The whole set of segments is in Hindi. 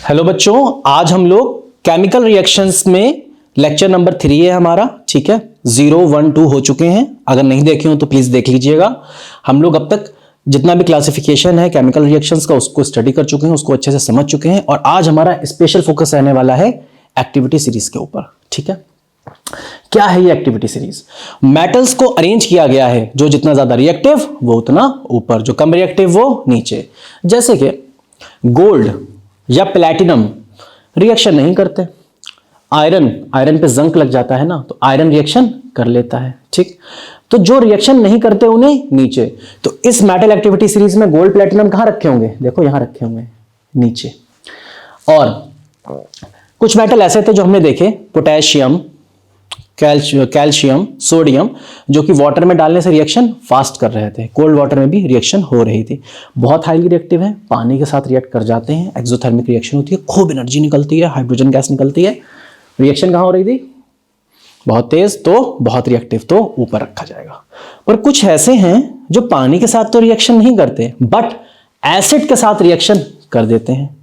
हेलो बच्चों, आज हम लोग केमिकल रिएक्शंस में लेक्चर नंबर 3 है हमारा। ठीक है, 0, 1, 2 हो चुके हैं। अगर नहीं देखे हो तो प्लीज देख लीजिएगा। हम लोग अब तक जितना भी क्लासिफिकेशन है केमिकल रिएक्शंस का उसको स्टडी कर चुके हैं, उसको अच्छे से समझ चुके हैं। और आज हमारा स्पेशल फोकस रहने वाला है एक्टिविटी सीरीज के ऊपर। ठीक है, क्या है ये एक्टिविटी सीरीज? मेटल्स को अरेंज किया गया है, जो जितना ज्यादा रिएक्टिव वो उतना ऊपर, जो कम रिएक्टिव वो नीचे। जैसे कि गोल्ड या प्लैटिनम रिएक्शन नहीं करते। आयरन पे जंक लग जाता है ना, तो आयरन रिएक्शन कर लेता है। ठीक, तो जो रिएक्शन नहीं करते उन्हें नीचे। तो इस मेटल एक्टिविटी सीरीज में गोल्ड प्लैटिनम कहां रखे होंगे? देखो यहां रखे होंगे नीचे। और कुछ मेटल ऐसे थे जो हमने देखे, पोटेशियम, कैल्शियम, सोडियम, जो कि वाटर में डालने से रिएक्शन फास्ट कर रहे थे। कोल्ड वाटर में भी रिएक्शन हो रही थी। बहुत हाईली रिएक्टिव है, पानी के साथ रिएक्ट कर जाते हैं, एक्सोथर्मिक रिएक्शन होती है, खूब एनर्जी निकलती है, हाइड्रोजन गैस निकलती है। रिएक्शन कहां हो रही थी? बहुत तेज, तो बहुत रिएक्टिव, तो ऊपर रखा जाएगा। पर कुछ ऐसे हैं जो पानी के साथ तो रिएक्शन नहीं करते, बट एसिड के साथ रिएक्शन कर देते हैं,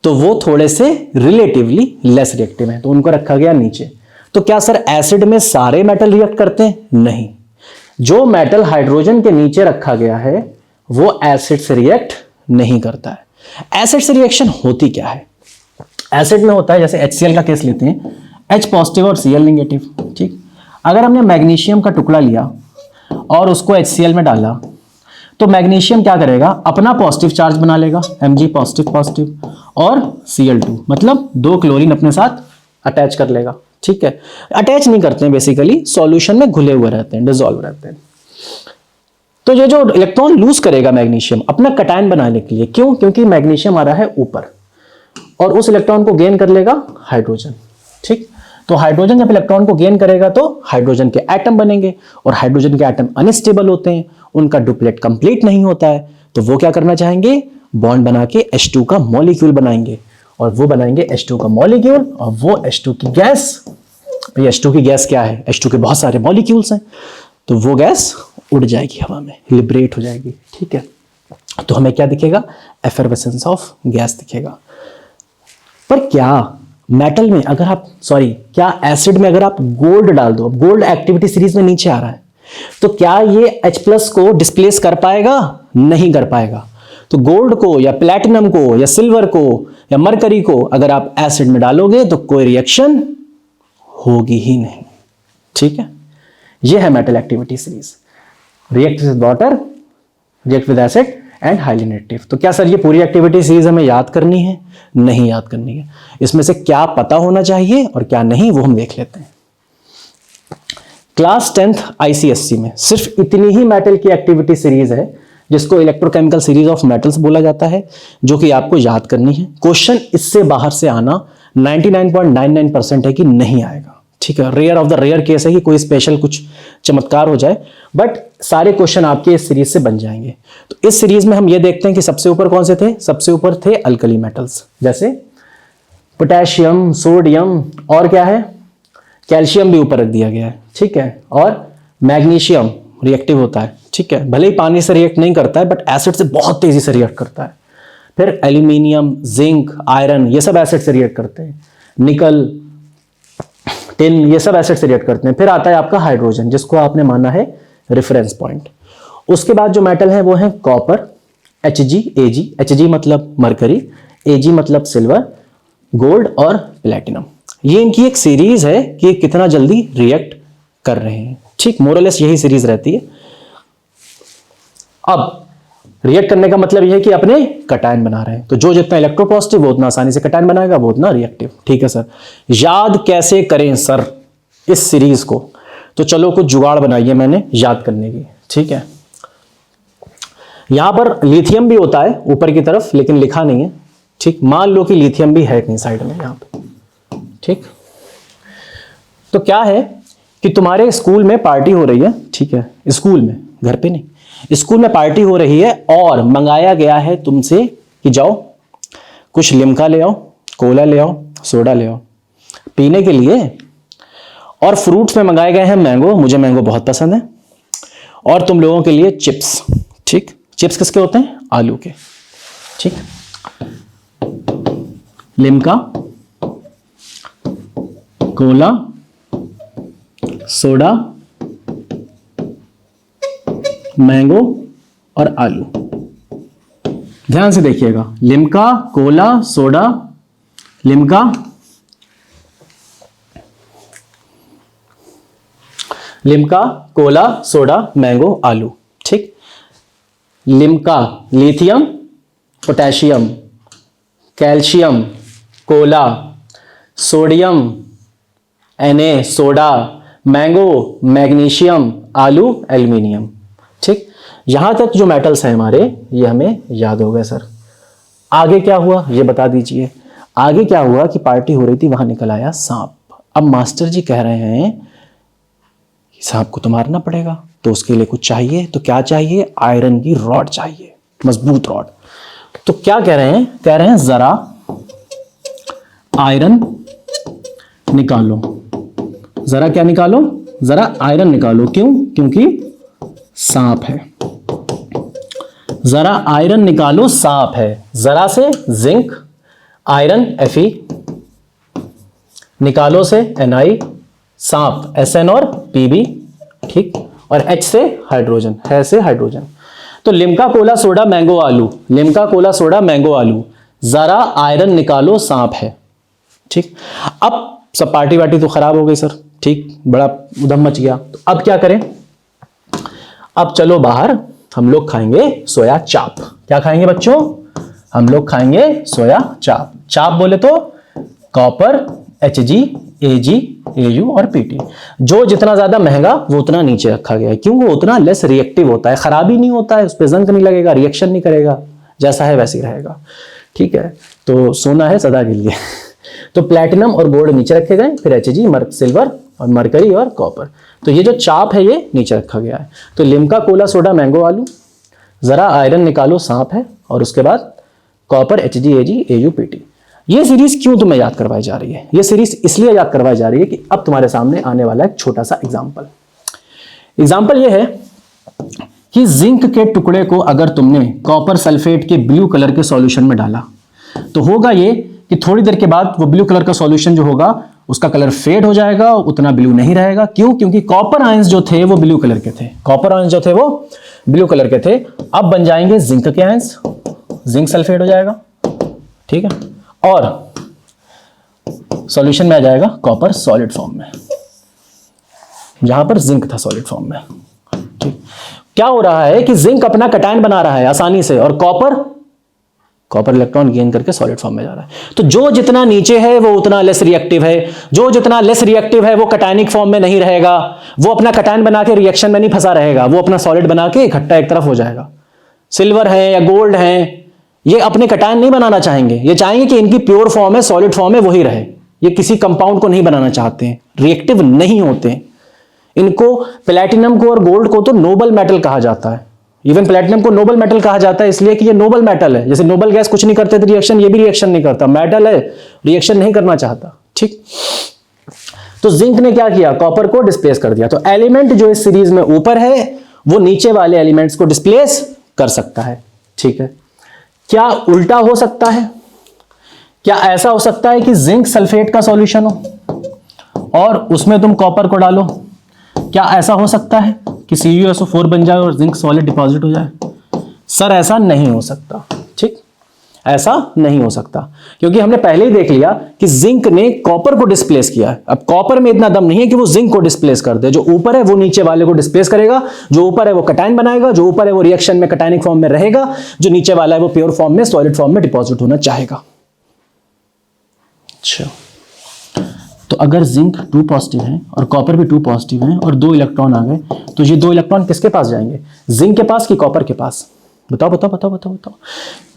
तो वो थोड़े से रिलेटिवली लेस रिएक्टिव हैं, तो उनको रखा गया नीचे। तो क्या सर एसिड में सारे मेटल रिएक्ट करते हैं? नहीं। जो मेटल हाइड्रोजन के नीचे रखा गया है वो एसिड से रिएक्ट नहीं करता है। एसिड से रिएक्शन होती क्या है? एसिड में होता है, जैसे HCl का केस लेते हैं, H पॉजिटिव और Cl नेगेटिव। ठीक, अगर हमने मैग्नीशियम का टुकड़ा लिया और उसको HCl में डाला, तो मैग्नीशियम क्या करेगा? अपना पॉजिटिव चार्ज बना लेगा, Mg पॉजिटिव पॉजिटिव, और Cl2 मतलब 2 क्लोरीन अपने साथ अटैच कर लेगा। ठीक है, अटैच नहीं करते हैं, बेसिकली सॉल्यूशन में घुले हुए रहते हैं, डिसॉल्व रहते हैं। तो ये जो इलेक्ट्रॉन लूज करेगा मैग्नीशियम अपना कटायन बनाने के लिए, क्यों? क्योंकि मैग्नीशियम आ रहा है ऊपर और उस इलेक्ट्रॉन को गेन कर लेगा हाइड्रोजन। ठीक, तो हाइड्रोजन जब इलेक्ट्रॉन को गेन करेगा तो हाइड्रोजन के एटम बनेंगे, और हाइड्रोजन के एटम अनस्टेबल होते हैं, उनका डुप्लेट कंप्लीट नहीं होता है, तो वो क्या करना चाहेंगे? बॉन्ड बना के H2 का मॉलिक्यूल बनाएंगे, और वो बनाएंगे H2 का मॉलिक्यूल, और वो H2 की गैस, ये H2 की गैस क्या है? H2 के बहुत सारे मॉलिक्यूल्स हैं, तो वो गैस उड़ जाएगी हवा में, लिबरेट हो जाएगी। ठीक है, तो हमें क्या दिखेगा? एफरवेसेंस ऑफ गैस दिखेगा। पर क्या मेटल में अगर आप क्या एसिड में अगर आप गोल्ड डाल दो, अब गोल्ड एक्टिविटी सीरीज में नीचे आ रहा है, तो क्या ये H+ को डिस्प्लेस कर पाएगा? नहीं कर पाएगा। तो गोल्ड को या प्लैटिनम को या सिल्वर को या मरकरी को अगर आप एसिड में डालोगे तो कोई रिएक्शन होगी ही नहीं। ठीक है, यह है metal activity series. React with water, react with acid and highly reactive. तो क्या सर ये पूरी एक्टिविटी सीरीज हमें याद करनी है? नहीं याद करनी है। इसमें से क्या पता होना चाहिए और क्या नहीं वो हम देख लेते हैं। क्लास 10th ICSE में सिर्फ इतनी ही मेटल की एक्टिविटी सीरीज है, जिसको इलेक्ट्रोकेमिकल सीरीज ऑफ मेटल्स बोला जाता है, जो कि आपको याद करनी है। क्वेश्चन इससे बाहर से आना 99.99% है कि नहीं आएगा। ठीक है, rare of the rare case है कि कोई स्पेशल कुछ चमत्कार हो जाए, बट सारे क्वेश्चन आपके इस सीरीज से बन जाएंगे। तो इस सीरीज में हम ये देखते हैं कि सबसे ऊपर कौन से थे? सबसे ऊपर थे अल्कली मेटल्स, जैसे पोटेशियम, सोडियम, और क्या है? कैल्शियम भी ऊपर रख दिया गया है। ठीक है, और मैग्नीशियम रिएक्टिव होता है। ठीक है, भले ही पानी से रिएक्ट नहीं करता है, बट एसिड से बहुत तेजी से रिएक्ट करता है। फिर एल्यूमिनियम, जिंक, आयरन, ये सब एसिड से रिएक्ट करते हैं। निकल, टिन, ये सब एसिड से रिएक्ट करते हैं। फिर आता है आपका हाइड्रोजन, जिसको आपने माना है रेफरेंस पॉइंट। उसके बाद जो मेटल है वो है कॉपर, Hg, Ag, Hg मतलब मरकरी, Ag मतलब सिल्वर, गोल्ड और प्लैटिनम। ये इनकी एक सीरीज है कि ये कितना जल्दी रिएक्ट कर रहे हैं। ठीक, मोरलेस यही सीरीज रहती है। अब रिएक्ट करने का मतलब यह है कि अपने कटायन बना रहे हैं, तो जो जितना इलेक्ट्रोपॉजिटिव वो उतना आसानी से कटायन बनाएगा, वो उतना रिएक्टिव। ठीक है सर, याद कैसे करें सर इस सीरीज को? तो चलो कुछ जुगाड़ बनाइए मैंने याद करने की। ठीक है, यहां पर लिथियम भी होता है ऊपर की तरफ, लेकिन लिखा नहीं है। ठीक, मान लो कि लिथियम भी है कहीं साइड में यहां पे। ठीक, तो क्या है कि तुम्हारे स्कूल में पार्टी हो रही है। ठीक है, स्कूल में, घर पे नहीं, स्कूल में पार्टी हो रही है, और मंगाया गया है तुमसे कि जाओ कुछ लिम्का ले आओ, कोला ले आओ, सोडा ले आओ पीने के लिए। और फ्रूट्स में मंगाए गए हैं मैंगो, मुझे मैंगो बहुत पसंद है, और तुम लोगों के लिए चिप्स। ठीक, चिप्स किसके होते हैं? आलू के। ठीक, लिम्का, कोला, सोडा, मैंगो और आलू। ध्यान से देखिएगा, Limca, Cola, soda, Limca, Limca, Cola, soda, mango, आलू। ठीक। Limca lithium, potassium, calcium, Cola, sodium, Na soda, mango magnesium, आलू एल्यूमिनियम। ठीक। यहां तक जो मेटल्स हैं हमारे, ये हमें याद हो गए सर। आगे क्या हुआ ये बता दीजिए। आगे क्या हुआ कि पार्टी हो रही थी, वहां निकल आया सांप। अब मास्टर जी कह रहे हैं सांप को तो मारना पड़ेगा, तो उसके लिए कुछ चाहिए। तो क्या चाहिए? आयरन की रॉड चाहिए, मजबूत रॉड। तो क्या कह रहे हैं? कह रहे हैं जरा आयरन निकालो। जरा क्या निकालो? जरा आयरन निकालो। क्यों? क्योंकि सांप है। जरा आयरन निकालो, सांप है। जरा से जिंक, आयरन Fe, निकालो से Na, सांप Sn और Pb। ठीक। और H से हाइड्रोजन, है से हाइड्रोजन। तो लिम्का, कोला, सोडा, मैंगो, आलू। लिम्का, कोला, सोडा, मैंगो, आलू। जरा आयरन निकालो, सांप है। ठीक। अब सब पार्टी वार्टी तो खराब हो गई सर। ठीक। बड़ा उधम मच गया। तो अब क्या करें? अब चलो बाहर, हम लोग खाएंगे सोया चाप। क्या खाएंगे बच्चों? हम लोग खाएंगे सोया चाप। चाप बोले तो कॉपर, Hg, Ag, Au और Pt। जो जितना ज्यादा महंगा वो उतना नीचे रखा गया है। क्यों? वो उतना लेस रिएक्टिव होता है, खराबी नहीं होता है, उस पर जंग नहीं लगेगा, रिएक्शन नहीं करेगा, जैसा है वैसे ही रहेगा। ठीक है। तो सोना है सदा के लिए। तो प्लैटिनम और गोल्ड नीचे रखे गए, फिर Hg, सिल्वर और मरकरी और कॉपर। तो ये जो चाप है ये नीचे रखा गया है। तो लिम्का, कोला, सोडा, मैंगो, आलू। जरा आयरन निकालो, सांप है। और उसके बाद copper, Hg, Ag, Au, Pt। ये सीरीज क्यों तुम्हें याद करवाई जा रही है? ये सीरीज इसलिए याद करवाई जा रही है कि अब तुम्हारे सामने आने वाला एक छोटा सा एग्जाम्पल ये है कि जिंक के टुकड़े को अगर तुमने कॉपर सल्फेट के ब्लू कलर के सॉल्यूशन में डाला, तो होगा ये कि थोड़ी देर के बाद वो ब्लू कलर का सॉल्यूशन जो होगा उसका कलर फेड हो जाएगा, उतना ब्लू नहीं रहेगा। क्यों? क्योंकि कॉपर आयंस जो थे वो ब्लू कलर के थे। कॉपर आयंस जो थे वो ब्लू कलर के थे। अब बन जाएंगे जिंक के आयंस, जिंक सल्फेट हो जाएगा। ठीक है। और सॉल्यूशन में आ जाएगा कॉपर सॉलिड फॉर्म में, जहां पर जिंक था सॉलिड फॉर्म में। ठीक। क्या हो रहा है कि जिंक अपना कटायन बना रहा है आसानी से, और कॉपर इलेक्ट्रॉन गेन करके सॉलिड फॉर्म में जा रहा है। तो जो जितना नीचे है वो उतना लेस रिएक्टिव है, जो जितना लेस रिएक्टिव है वो कटायनिक फॉर्म में नहीं रहेगा, वो अपना कटायन बना के रिएक्शन में नहीं फंसा रहेगा, वो अपना सॉलिड बना के इकट्ठा एक तरफ हो जाएगा। सिल्वर है या गोल्ड है, ये अपने कटायन नहीं बनाना चाहेंगे, ये चाहेंगे कि इनकी प्योर फॉर्म है, सॉलिड फॉर्म है, वही रहे। ये किसी कंपाउंड को नहीं बनाना चाहते हैं, रिएक्टिव नहीं होते हैं। इनको, प्लैटिनम को और गोल्ड को तो नोबल मेटल कहा जाता है। इवन प्लैटिनम को नोबल मेटल कहा जाता है इसलिए कि ये नोबल मेटल है। जैसे नोबल गैस कुछ नहीं करते थे रिएक्शन, ये भी रिएक्शन नहीं करता, मेटल है, रिएक्शन नहीं करना चाहता। ठीक। तो जिंक ने क्या किया? कॉपर को डिस्प्लेस कर दिया। तो एलिमेंट जो इस सीरीज में ऊपर है वो नीचे वाले एलिमेंट्स को डिस्प्लेस कर सकता है। ठीक है। क्या उल्टा हो सकता है? क्या ऐसा हो सकता है कि जिंक सल्फेट का सॉल्यूशन हो और उसमें तुम कॉपर को डालो? क्या ऐसा हो सकता है कि CuSO4 बन जाए और जिंक सॉलिड डिपॉजिट हो जाए? सर ऐसा नहीं हो सकता। ठीक। ऐसा नहीं हो सकता, क्योंकि हमने पहले ही देख लिया कि जिंक ने कॉपर को डिस्प्लेस किया है। अब कॉपर में इतना दम नहीं है कि वो जिंक को डिस्प्लेस कर दे। जो ऊपर है वो नीचे वाले को डिस्प्लेस करेगा, जो ऊपर है वो कटायन बनाएगा, जो ऊपर है वो रिएक्शन में कटायनिक फॉर्म में रहेगा, जो नीचे वाला है वो प्योर फॉर्म में, सॉलिड फॉर्म में डिपॉजिट होना चाहेगा। अच्छा, तो अगर जिंक 2 पॉजिटिव है और कॉपर भी 2 पॉजिटिव है और 2 इलेक्ट्रॉन आ गए, तो ये 2 इलेक्ट्रॉन किसके पास जाएंगे? जिंक के पास कि कॉपर के पास? बताओ बताओ बताओ बताओ बताओ।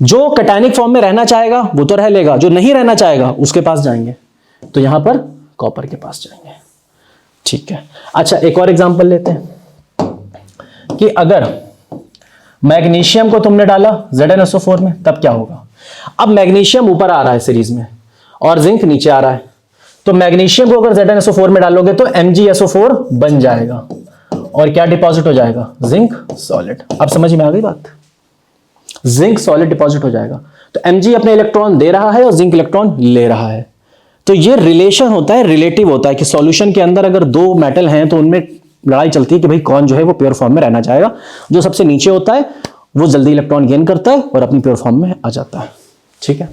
जो कटायनिक फॉर्म में रहना चाहेगा वो तो रह लेगा, जो नहीं रहना चाहेगा उसके पास जाएंगे। तो यहां पर कॉपर के पास जाएंगे। ठीक है। अच्छा, एक और एग्जांपल लेते हैं कि अगर मैग्नीशियम को तुमने डाला ZnSO4 में, तब क्या होगा? अब मैग्नीशियम ऊपर आ रहा है सीरीज में और जिंक नीचे आ रहा है, तो मैग्नीशियम को अगर ZnSO4 में डालोगे तो MgSO4 बन जाएगा और क्या डिपॉजिट हो जाएगा? Zinc solid. अब समझ में आ गई बात? जिंक सॉलिड डिपॉजिट हो जाएगा। तो Mg अपने इलेक्ट्रॉन दे रहा है और जिंक इलेक्ट्रॉन ले रहा है। तो ये रिलेशन होता है, रिलेटिव होता है कि सॉल्यूशन के अंदर अगर दो मेटल हैं तो उनमें लड़ाई चलती है कि भाई कौन जो है वो प्योर फॉर्म में रहना चाहेगा। जो सबसे नीचे होता है वो जल्दी इलेक्ट्रॉन गेन करता है और अपनी प्योर फॉर्म में आ जाता है। ठीक है,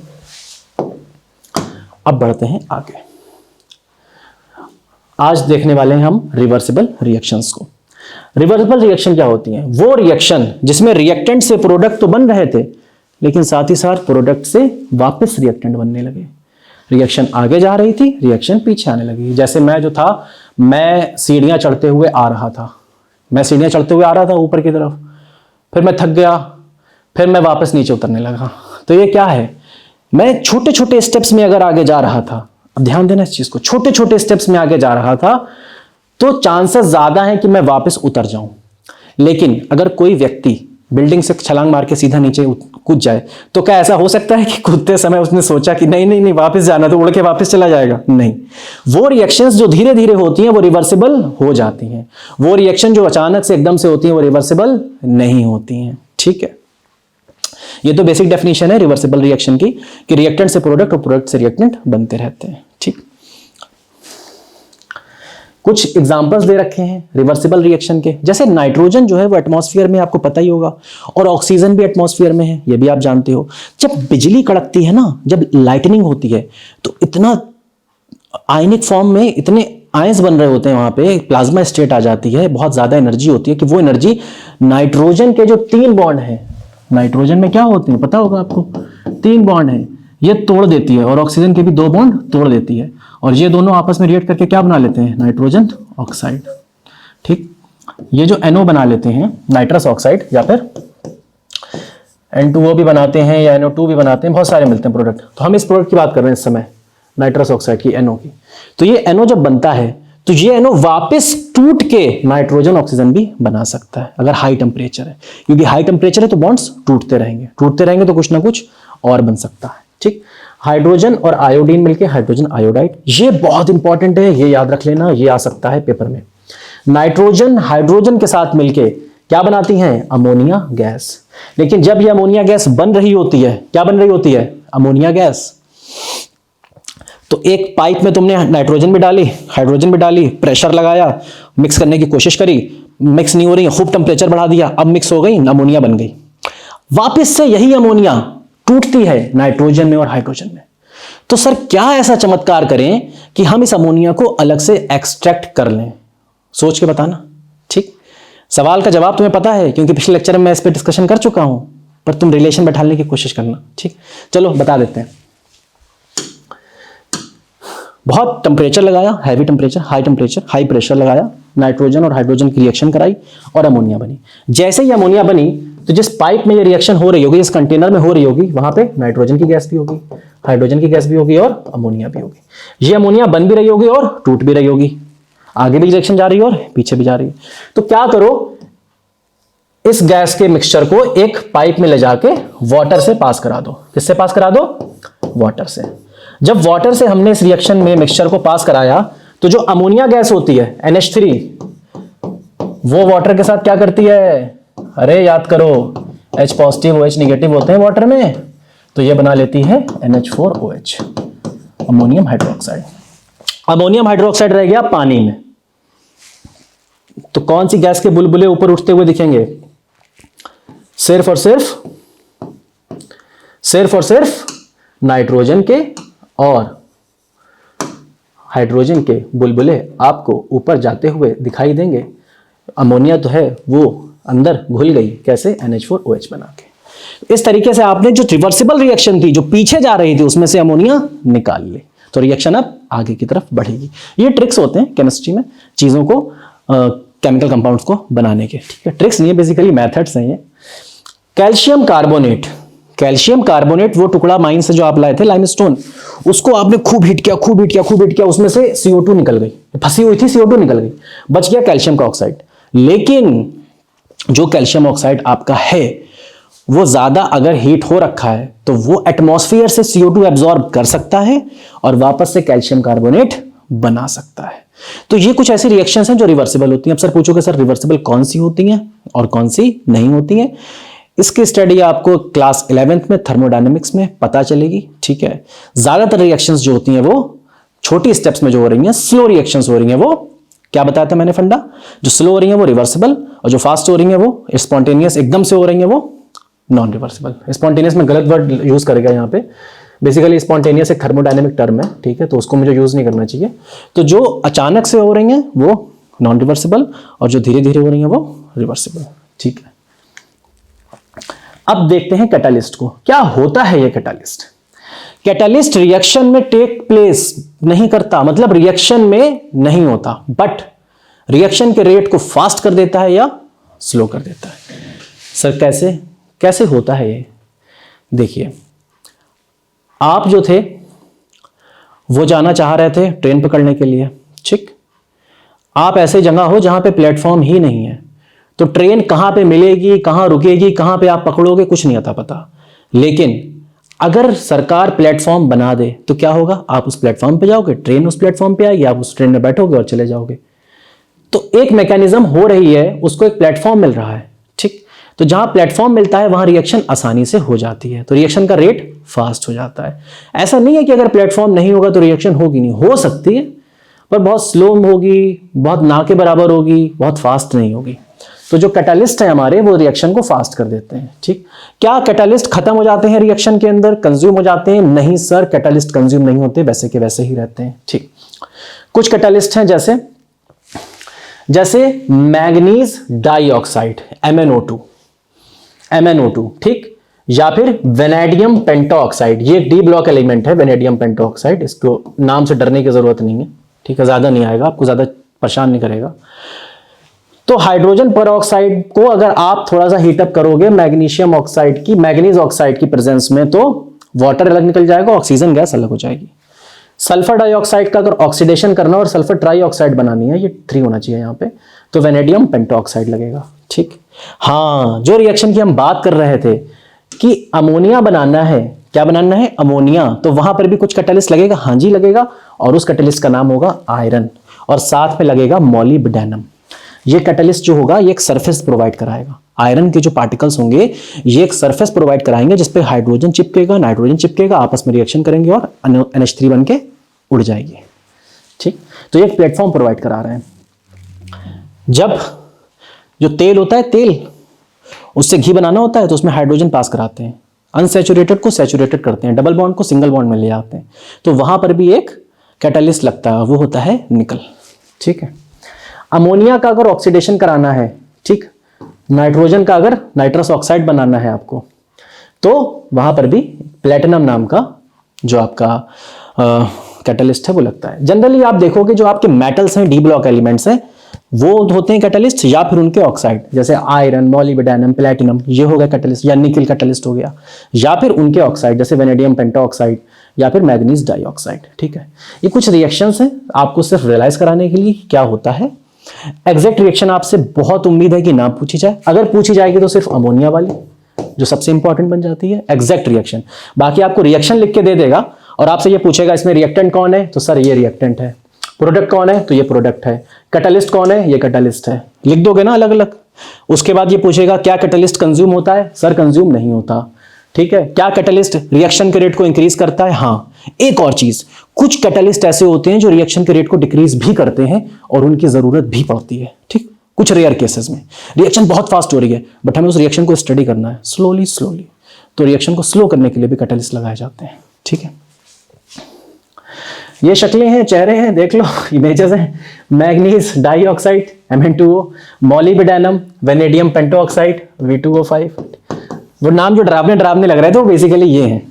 अब बढ़ते हैं आगे। आज देखने वाले हैं हम रिवर्सिबल रिएक्शंस को। रिवर्सिबल रिएक्शन क्या होती हैं? वो रिएक्शन जिसमें रिएक्टेंट से प्रोडक्ट तो बन रहे थे लेकिन साथ ही साथ प्रोडक्ट से वापस रिएक्टेंट बनने लगे। रिएक्शन आगे जा रही थी, रिएक्शन पीछे आने लगी। जैसे मैं जो था, मैं सीढ़ियां चढ़ते हुए आ रहा था, ऊपर की तरफ, फिर मैं थक गया, फिर मैं वापस नीचे उतरने लगा। तो ये क्या है? मैं छोटे छोटे स्टेप्स में अगर आगे जा रहा था, अब ध्यान देना इस चीज को, छोटे छोटे स्टेप्स में आगे जा रहा था तो चांसेस ज्यादा है कि मैं वापस उतर जाऊं। लेकिन अगर कोई व्यक्ति बिल्डिंग से छलांग मार के सीधा नीचे कूद जाए तो क्या ऐसा हो सकता है कि कूदते समय उसने सोचा कि नहीं नहीं नहीं वापस जाना, तो उड़ के वापस चला जाएगा? नहीं। वो रिएक्शंस जो धीरे धीरे होती हैं वो रिवर्सिबल हो जाती हैं। वो रिएक्शन जो अचानक से एकदम से होती हैं वो रिवर्सिबल नहीं होती हैं। ठीक है, ये तो बेसिक डेफिनेशन है रिवर्सिबल रिएक्शन की कि रिएक्टेंट से प्रोडक्ट और प्रोडक्ट से रिएक्टेंट बनते रहते हैं। ठीक, कुछ एग्जांपल्स दे रखे हैं रिवर्सिबल रिएक्शन के। जैसे नाइट्रोजन जो है वो एटमॉस्फेयर में, आपको पता ही होगा, और ऑक्सीजन भी एटमॉस्फेयर में है, ये भी आप जानते हो। जब बिजली कड़कती है ना, जब लाइटनिंग होती है तो इतना आयनिक फॉर्म में इतने आयंस बन रहे होते हैं, वहां पे प्लाज्मा स्टेट आ जाती है, बहुत ज्यादा एनर्जी होती है कि वो एनर्जी नाइट्रोजन के जो 3 बॉन्ड हैं, नाइट्रोजन में क्या होते हैं पता होगा आपको, 3 बॉन्ड हैं, ये तोड़ देती है, और ऑक्सीजन के भी 2 बॉन्ड तोड़ देती है, और ये दोनों आपस में रिएक्ट करके क्या बना लेते हैं? Nitrogen oxide. ठीक, ये जो NO बना लेते हैं, नाइट्रस ऑक्साइड, या फिर N2O भी बनाते हैं या NO2 भी बनाते हैं, बहुत सारे मिलते हैं प्रोडक्ट। तो हम इस प्रोडक्ट की बात कर रहे हैं इस समय, नाइट्रस ऑक्साइड की, NO की। तो ये NO जब बनता है तो ये NO वापस टूट के नाइट्रोजन ऑक्सीजन भी बना सकता है अगर हाई टेम्परेचर है, क्योंकि हाई टेम्परेचर है तो बॉन्ड्स टूटते रहेंगे तो कुछ ना कुछ और बन सकता है। ठीक, हाइड्रोजन और आयोडीन मिलके हाइड्रोजन आयोडाइड, ये बहुत इंपॉर्टेंट है, ये याद रख लेना, ये आ सकता है पेपर में। नाइट्रोजन हाइड्रोजन के साथ मिलके क्या बनाती हैं? Ammonia gas. लेकिन जब ये अमोनिया गैस बन रही होती है, क्या बन रही होती है? Ammonia gas. तो एक पाइप में तुमने नाइट्रोजन भी डाली, हाइड्रोजन भी डाली, प्रेशर लगाया, मिक्स करने की कोशिश करी, मिक्स नहीं हो रही, खूब टेम्परेचर बढ़ा दिया, अब मिक्स हो गई, अमोनिया बन गई। वापस से यही अमोनिया टूटती है नाइट्रोजन में और हाइड्रोजन में। तो सर क्या ऐसा चमत्कार करें कि हम इस अमोनिया को अलग से एक्सट्रैक्ट कर लें? सोच के बताना। ठीक, सवाल का जवाब तुम्हें पता है क्योंकि पिछले लेक्चर में मैं इस पर डिस्कशन कर चुका हूं, पर तुम रिलेशन बैठाने की कोशिश करना। ठीक, चलो बता देते हैं। बहुत टेम्परेचर लगाया, हैवी टेम्परेचर, हाई प्रेशर लगाया, नाइट्रोजन और हाइड्रोजन की रिएक्शन कराई और अमोनिया बनी। जैसे ही अमोनिया बनी तो जिस पाइप में ये रिएक्शन हो रही होगी, जिस कंटेनर में हो रही होगी, वहां पे नाइट्रोजन की गैस भी होगी, हाइड्रोजन की गैस भी होगी और अमोनिया भी होगी। ये अमोनिया बन भी रही होगी और टूट भी रही होगी, आगे भी रिएक्शन जा रही है और पीछे भी जा रही है। तो क्या करो, इस गैस के मिक्सचर को एक पाइप में ले जाके वाटर से पास करा दो। किससे पास करा दो? वाटर से। जब वाटर से हमने इस रिएक्शन में मिक्सचर को पास कराया तो जो अमोनिया गैस होती है NH3, वो वाटर के साथ क्या करती है? अरे याद करो, H पॉजिटिव OH निगेटिव होते हैं वाटर में, तो ये बना लेती है NH4OH, ammonium hydroxide. Ammonium hydroxide रह गया पानी में, तो कौन सी गैस के बुलबुले ऊपर उठते हुए दिखेंगे? सिर्फ और सिर्फ नाइट्रोजन के और हाइड्रोजन के बुलबुले आपको ऊपर जाते हुए दिखाई देंगे। अमोनिया तो है वो अंदर घुल गई, कैसे? NH4OH बना के। इस तरीके से आपने जो रिवर्सिबल रिएक्शन थी, जो पीछे जा रही थी, उसमें से अमोनिया निकाल ली, तो रिएक्शन अब आगे की तरफ बढ़ेगी। ये ट्रिक्स होते हैं केमिस्ट्री में, चीजों को केमिकल कंपाउंड्स को बनाने के। ठीक है, ट्रिक्स नहीं है, बेसिकली मेथड्स हैं ये। कैल्शियम कार्बोनेट वो टुकड़ा माइन से जो आप लाए थे, लाइमस्टोन, उसको आपने खूब हीट किया, उसमें से CO2 निकल गई, फंसी हुई थी CO2 निकल गई, बच गया कैल्शियम का ऑक्साइड। लेकिन जो कैल्शियम ऑक्साइड आपका है वो ज्यादा अगर हीट हो रखा है तो वो एटमॉस्फेयर से CO2 एब्जॉर्ब कर सकता है और वापस से कैल्शियम कार्बोनेट बना सकता है। तो ये कुछ ऐसी रिएक्शंस हैं जो रिवर्सिबल होती हैं। अब सर पूछोगे सर रिवर्सिबल कौन सी होती हैं और कौन सी नहीं होती हैं? इसकी स्टडी आपको क्लास 11th में थर्मोडायनेमिक्स में पता चलेगी, ठीक है। ज्यादातर रिएक्शंस जो होती हैं वो छोटी स्टेप्स में जो हो रही हैं, स्लो रिएक्शंस हो रही हैं, वो क्या बताया था मैंने फंडा, जो स्लो हो रही हैं वो रिवर्सिबल, और जो फास्ट हो रही हैं वो स्पॉन्टेनियस एकदम से हो रही हैं वो नॉन रिवर्सिबल। स्पॉन्टेनियस में गलत वर्ड यूज करेगा यहाँ पे, बेसिकली स्पॉन्टेनियस एक थर्मोडायनेमिक टर्म है, ठीक है, तो उसको मुझे यूज नहीं करना चाहिए। तो जो अचानक से हो रही हैं वो नॉन रिवर्सिबल, और जो धीरे धीरे हो रही हैं वो रिवर्सिबल, ठीक है। अब देखते हैं कैटालिस्ट को, क्या होता है ये कैटालिस्ट। कैटालिस्ट रिएक्शन में टेक प्लेस नहीं करता, मतलब रिएक्शन में नहीं होता, बट रिएक्शन के रेट को फास्ट कर देता है या स्लो कर देता है। सर कैसे कैसे होता है ये? देखिए, आप जो थे वो जाना चाह रहे थे ट्रेन पकड़ने के लिए, ठीक। आप ऐसे जगह हो जहां पे प्लेटफॉर्म ही नहीं है, तो ट्रेन कहां पे मिलेगी, कहां रुकेगी, कहां पे आप पकड़ोगे, कुछ नहीं आता पता। लेकिन अगर सरकार प्लेटफॉर्म बना दे तो क्या होगा, आप उस प्लेटफॉर्म पे जाओगे, ट्रेन उस प्लेटफॉर्म पे आएगी, आप उस ट्रेन में बैठोगे और चले जाओगे। तो एक मैकेनिज्म हो रही है, उसको एक प्लेटफॉर्म मिल रहा है, ठीक। तो जहां प्लेटफॉर्म मिलता है वहां रिएक्शन आसानी से हो जाती है, तो रिएक्शन का रेट फास्ट हो जाता है। ऐसा नहीं है कि अगर प्लेटफॉर्म नहीं होगा तो रिएक्शन होगी नहीं, हो सकती है, पर बहुत स्लो होगी, बहुत ना के बराबर होगी, बहुत फास्ट नहीं होगी। तो जो कैटालिस्ट है हमारे, वो रिएक्शन को फास्ट कर देते हैं, ठीक। क्या कैटालिस्ट खत्म हो जाते हैं रिएक्शन के अंदर, कंज्यूम हो जाते हैं? नहीं सर, कैटालिस्ट कंज्यूम नहीं होते, वैसे के वैसे ही रहते हैं, ठीक। कुछ कैटालिस्ट हैं जैसे मैग्नीज डाइऑक्साइड MnO2, ठीक, या फिर वेनेडियम पेंटोऑक्साइड, ये एक डी ब्लॉक एलिमेंट है वेनेडियम पेंटोऑक्साइड, इसको नाम से डरने की जरूरत नहीं है, ठीक है, ज्यादा नहीं आएगा, आपको ज्यादा परेशान नहीं करेगा। तो हाइड्रोजन पेरोक्साइड को अगर आप थोड़ा सा हीटअप करोगे मैग्नीज ऑक्साइड की प्रेजेंस में, तो वाटर अलग निकल जाएगा, ऑक्सीजन गैस अलग हो जाएगी। सल्फर डाइऑक्साइड का अगर ऑक्सीडेशन करना और सल्फर ट्राइऑक्साइड बनानी है, ये 3 होना चाहिए यहाँ पे, तो वेनेडियम पेंटोऑक्साइड लगेगा, ठीक। हाँ, जो रिएक्शन की हम बात कर रहे थे कि अमोनिया बनाना है, क्या बनाना है, अमोनिया, तो वहां पर भी कुछ कैटालिस्ट लगेगा, हाँ जी लगेगा, और उस कैटालिस्ट का नाम होगा आयरन, और साथ में लगेगा मॉलिब्डेनम। ये कैटालिस्ट जो होगा ये एक सरफेस प्रोवाइड कराएगा, आयरन के जो पार्टिकल्स होंगे ये एक सरफेस प्रोवाइड कराएंगे जिसपे हाइड्रोजन चिपकेगा, नाइट्रोजन चिपकेगा, आपस में रिएक्शन करेंगे और NH3 बन के उड़ जाएगी, ठीक। तो ये एक प्लेटफॉर्म प्रोवाइड करा रहे हैं। जब जो तेल होता है, तेल उससे घी बनाना होता है, तो उसमें हाइड्रोजन पास कराते हैं, अनसैचुरेटेड को सैचुरेटेड करते हैं, डबल बॉन्ड को सिंगल बॉन्ड में ले आते हैं, तो वहां पर भी एक कैटालिस्ट लगता है, वो होता है निकल, ठीक है। अमोनिया का अगर ऑक्सीडेशन कराना है, ठीक, नाइट्रोजन का अगर नाइट्रस ऑक्साइड बनाना है आपको, तो वहां पर भी प्लेटिनम नाम का जो आपका कैटालिस्ट है वो लगता है। जनरली आप देखोगे जो आपके मेटल्स हैं, डी ब्लॉक एलिमेंट्स हैं, वो होते हैं कैटालिस्ट, या फिर उनके ऑक्साइड, जैसे आयरन, मॉलिब्डेनम, प्लेटिनम, ये हो गया कैटालिस्ट, या निकल कैटालिस्ट हो गया, या फिर उनके ऑक्साइड जैसे वेनेडियम पेंटोऑक्साइड या फिर मैग्नीज डाइऑक्साइड, ठीक है। ये कुछ रिएक्शंस हैं, आपको सिर्फ रियलाइज कराने के लिए क्या होता है। एग्जैक्ट रिएक्शन आपसे बहुत उम्मीद है कि ना पूछी जाए, अगर पूछी जाएगी तो सिर्फ अमोनिया वाली जो सबसे इंपॉर्टेंट बन जाती है, एग्जैक्ट रिएक्शन। बाकी आपको रिएक्शन लिख के दे देगा और आपसे ये पूछेगा इसमें रिएक्टेंट कौन है, तो सर ये रिएक्टेंट है, प्रोडक्ट कौन है, तो ये प्रोडक्ट है, कैटालिस्ट कौन है, ये कैटालिस्ट है, लिख दोगे ना अलग अलग। उसके बाद ये पूछेगा क्या कैटालिस्ट कंज्यूम होता है, सर कंज्यूम नहीं होता, ठीक है। क्या कैटालिस्ट रिएक्शन के रेट को इंक्रीज करता है, हाँ। एक और चीज, कुछ कैटालिस्ट ऐसे होते हैं जो रिएक्शन के रेट को डिक्रीज भी करते हैं और उनकी जरूरत भी पड़ती है, ठीक। कुछ रेयर केसेस में रिएक्शन बहुत फास्ट हो रही है बट हमें उस रिएक्शन को स्टडी करना है स्लोली, तो रिएक्शन को स्लो करने के लिए भी कैटालिस्ट लगाए जाते हैं, ठीक है। ये शक्लें हैं, चेहरे हैं, देख लो, इमेजेस हैं, manganese dioxide Mn2O, molybdenum, vanadium pentoxide V2O5। वो नाम जो डरावने लग रहे थे वो बेसिकली ये हैं,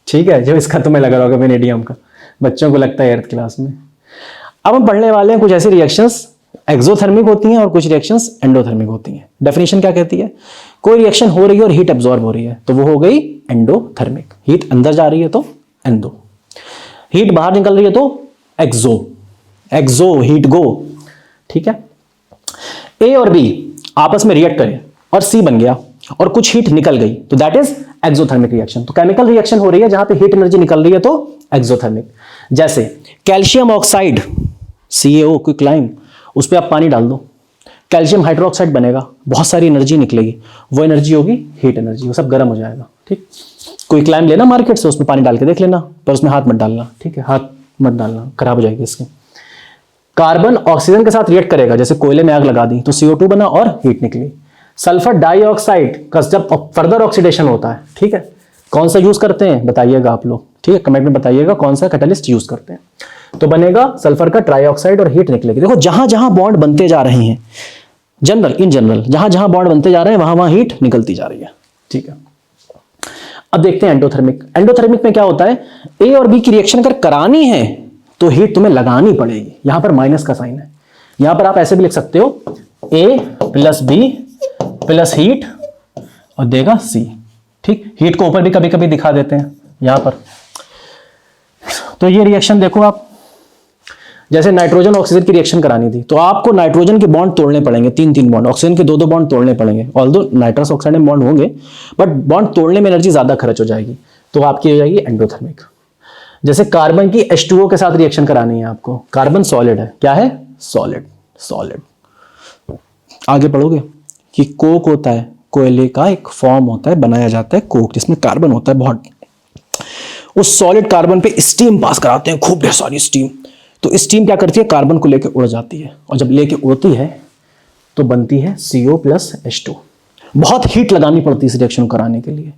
ठीक है, जो इसका तुम्हें लग रहा होगा वेनेडियम का, बच्चों को लगता है 8th क्लास में। अब हम पढ़ने वाले हैं कुछ ऐसी रिएक्शंस एक्सोथर्मिक होती हैं और कुछ रिएक्शंस एंडोथर्मिक होती हैं। डेफिनेशन क्या कहती है, कोई रिएक्शन हो रही है और हीट एब्जॉर्ब हो रही है तो वो हो गई एंडोथर्मिक, हीट अंदर जा रही है तो एंडो, हीट बाहर निकल रही है तो एक्सो हीट गो, ठीक है। ए और बी आपस में रिएक्ट करें और सी बन गया और कुछ हीट निकल गई तो दैट इज एक्सोथर्मिक रिएक्शन। तो केमिकल रिएक्शन हो रही है जहां पे हीट एनर्जी निकल रही है तो एक्सोथर्मिक। जैसे कैल्शियम ऑक्साइड CaO क्विकलाइम, उस पर आप पानी डाल दो, कैल्शियम हाइड्रोक्साइड बनेगा, बहुत सारी एनर्जी निकलेगी, वो एनर्जी होगी हीट एनर्जी, वो सब गर्म हो जाएगा। ठीक, कोई क्लाइम लेना मार्केट से, उसमें पानी डाल के देख लेना, पर उसमें हाथ मत डालना, ठीक है, हाथ मत डालना, खराब हो जाएगी इसकी। कार्बन ऑक्सीजन के साथ रिएक्ट करेगा, जैसे कोयले में आग लगा दी तो CO2 बना और हीट निकली। सल्फर डाइऑक्साइड का जब फर्दर ऑक्सीडेशन होता है, ठीक है, कौन सा यूज करते हैं बताइएगा आप लोग, ठीक है, कमेंट में बताइएगा कौन सा कैटलिस्ट यूज करते हैं। तो बनेगा सल्फर का ट्राइऑक्साइड और हीट निकलेगी। देखो जहां जहां बॉन्ड बनते जा रहे हैं, इन जनरल जहां जहां बॉन्ड बनते जा रहे हैं वहां वहां हीट निकलती जा रही है। ठीक है, अब देखते हैं एंडोथर्मिक। एंडोथर्मिक में क्या होता है, ए और बी की रिएक्शन अगर करानी है तो हीट तुम्हें लगानी पड़ेगी। यहां पर माइनस का साइन है, यहां पर आप ऐसे भी लिख सकते हो A plus B plus heat और देगा C। ठीक, हीट को ऊपर भी कभी कभी दिखा देते हैं यहां पर। तो ये रिएक्शन देखो आप, जैसे नाइट्रोजन ऑक्सीजन की रिएक्शन करानी थी तो आपको नाइट्रोजन के बॉन्ड तोड़ने पड़ेंगे, 3 बॉन्ड, ऑक्सीजन के 2 बॉन्ड तोड़ने पड़ेंगे। ऑल्दो नाइट्रस ऑक्साइड में बॉन्ड होंगे बट बॉन्ड तोड़ने में एनर्जी ज्यादा खर्च हो जाएगी, तो आपकी हो जाएगी एंडोथर्मिक। जैसे कार्बन की H2O के साथ रिएक्शन करानी है आपको, कार्बन सॉलिड है, क्या है, सॉलिड। आगे पढ़ोगे कि कोक होता है, कोयले का एक फॉर्म होता है, बनाया जाता है कोक, जिसमें कार्बन होता है बहुत। उस सॉलिड कार्बन पे स्टीम पास कराते हैं, खूब ढेर सारी स्टीम। तो स्टीम क्या करती है, कार्बन को लेकर उड़ जाती है, और जब लेके उड़ती है तो बनती है CO प्लस H2। बहुत हीट लगानी पड़ती है इस रिएक्शन को कराने के लिए,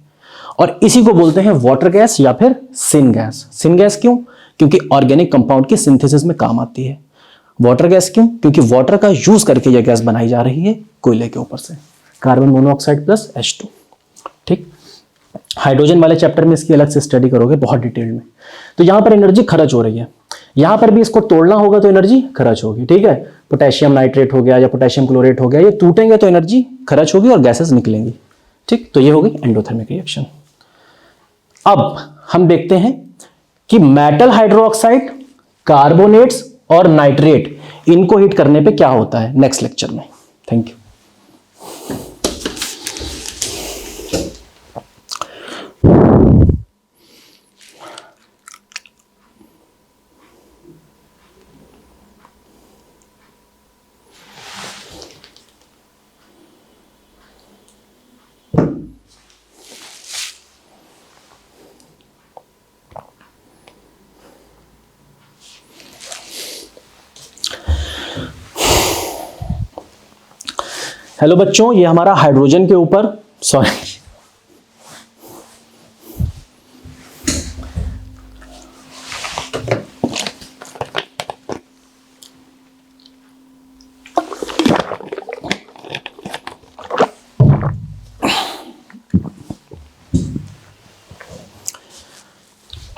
और इसी को बोलते हैं वाटर गैस या फिर सिन गैस। सिन गैस क्यों, क्योंकि ऑर्गेनिक कंपाउंड की सिंथेसिस में काम आती है। वाटर गैस क्यों, क्योंकि वाटर का यूज करके यह गैस बनाई जा रही है कोयले के ऊपर से, कार्बन मोनोऑक्साइड प्लस H2। ठीक, हाइड्रोजन वाले चैप्टर में इसकी अलग से स्टडी करोगे बहुत डिटेल में। तो यहां पर एनर्जी खर्च हो रही है, यहां पर भी इसको तोड़ना होगा तो एनर्जी खर्च होगी। ठीक है, पोटेशियम नाइट्रेट हो गया या पोटेशियम क्लोरेट हो गया, ये टूटेंगे तो एनर्जी खर्च होगी और गैसेस निकलेंगी। ठीक, तो ये हो गई एंडोथर्मिक रिएक्शन। अब हम देखते हैं कि मेटल हाइड्रोक्साइड, कार्बोनेट्स और नाइट्रेट, इनको हीट करने पे क्या होता है नेक्स्ट लेक्चर में। Thank you. हेलो बच्चों, ये हमारा हाइड्रोजन के ऊपर, सॉरी